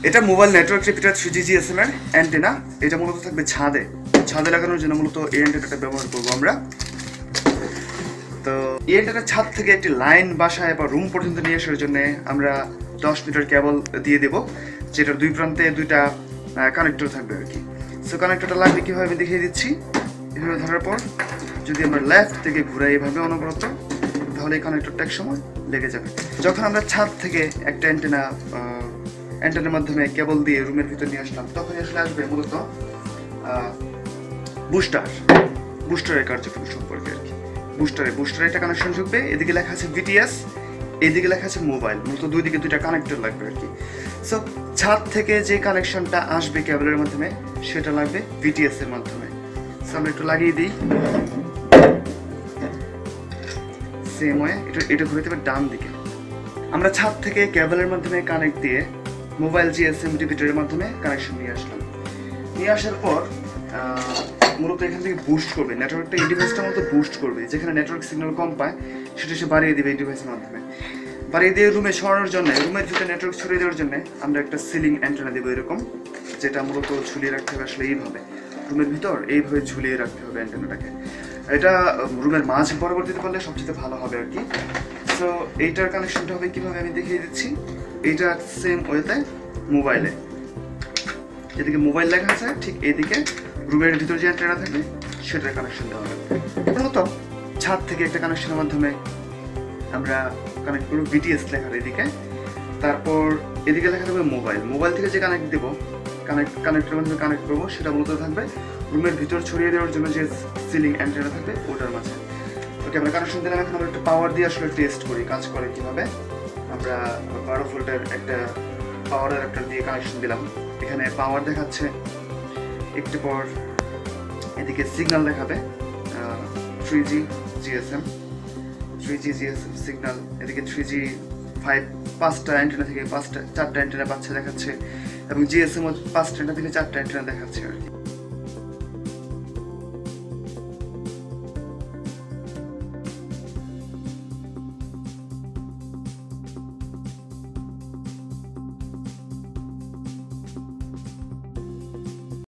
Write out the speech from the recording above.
এটা mobile network repeater 3G GSM এর antenna. এটা মূলত থাকবে ছাদে লাগানোর জন্য মূলত এই অ্যান্টেনাটা ব্যবহার করব আমরা। তো এই অ্যান্টেনার ছাদ থেকে একটি লাইন বাসায় বা রুম পর্যন্ত নিয়ে আসার জন্য আমরা 10 মিটার কেবল দিয়ে দেব, যেটার দুই প্রান্তে দুইটা কানেক্টর থাকবে আর কি। সো কানেক্টরটা লাগবে কীভাবে আমি দেখিয়ে দিচ্ছি। এভাবে ধরার পর যদি আমরা লেফট থেকে ঘুরাই এভাবে অনবরত, তাহলে এই কানেক্টরটা এক সময় লেগে যাবে। যখন আমরা ছাদ থেকে একটা অ্যান্টেনার মাধ্যমে কেবল দিয়ে রুমের ভিতর নিয়ে আসলাম, তখন আসলে আসবে মূলত বুস্টারের কার্যক্রম সম্পর্কে আর কি। বুস্টারে একটা কানেকশন ঢুকবে, এদিকে লেখা আছে VTS, এদিকে লেখা আছে মোবাইল, মূলত দুই দিকে দুইটা কানেক্টর লাগবে আর কি। সো ছাদ থেকে যে কানেকশনটা আসবে কেবলের মাধ্যমে সেটা লাগবে VTS এর মাধ্যমে। সো আমরা একটু লাগিয়ে দিই সেম ওয়ে, এটা ঘুরে দেবে ডান দিকে। আমরা ছাদ থেকে কেবলের মাধ্যমে কানেক্ট দিয়ে মোবাইল GSM রিপিটারের মাধ্যমে কানেকশন নিয়ে আসলাম। নিয়ে আসার পর মূলত এখান থেকে বুস্ট করবে নেটওয়ার্কটা, এই ডিভাইসটা মূলত বুস্ট করবে। যেখানে নেটওয়ার্ক সিগন্যাল কম পায় সেটা সে বাড়িয়ে দেবে এই ডিভাইসের মাধ্যমে। বাড়িয়ে দিয়ে রুমে সরানোর জন্য, রুমের ভিতরে নেটওয়ার্ক ছড়িয়ে দেওয়ার জন্য আমরা একটা সিলিং অ্যান্টেনা দেবো এরকম, যেটা মূলত ঝুলিয়ে রাখতে হবে আসলে এইভাবে রুমের ভিতর, এইভাবে ঝুলিয়ে রাখতে হবে অ্যান্টেনাটাকে। এটা রুমের মাঝ বরাবর দিতে পারলে সবচেয়ে ভালো হবে আর কি। সো এইটার কানেকশনটা হবে কীভাবে আমি দেখিয়ে দিচ্ছি। এইটা সেম ওয়েতে মোবাইলে, যেদিকে মোবাইল লেখা আছে ঠিক এইদিকে রুমের ভিতর যে অ্যান্টেনা থাকবে সেটার কানেকশন দেওয়া হবে। প্রথমত ছাদ থেকে একটা কানেকশনের মাধ্যমে আমরা কানেক্ট করবো VTS লেখার এদিকে, তারপর এদিকে লেখা থাকবে মোবাইল থেকে যে কানেক্ট দেবো, কানেক্টের মাধ্যমে কানেক্ট করবো, সেটা মূলত থাকবে রুমের ভিতর ছড়িয়ে দেওয়ার জন্য যে সিলিং অ্যান্টেনা থাকবে ওটার মাঝে। ওকে, আমরা কানেকশন দিলাম। এখন আমরা একটু পাওয়ার দিয়ে আসলে টেস্ট করি কাজ করে কীভাবে। আমরা 12 ভোল্টের একটা পাওয়ার অ্যাডাপ্টার দিয়ে কানেকশন দিলাম। এখানে পাওয়ার দেখাচ্ছে, একটু পর এদিকে সিগন্যাল দেখাবে 3G GSM সিগন্যাল, এদিকে 3G 5টা অ্যান্টেনা থেকে 4টা অ্যান্টেনা বাচ্চা দেখাচ্ছে, এবং GSM 5টা থেকে 4টা অ্যান্টেনা দেখাচ্ছে আর কি।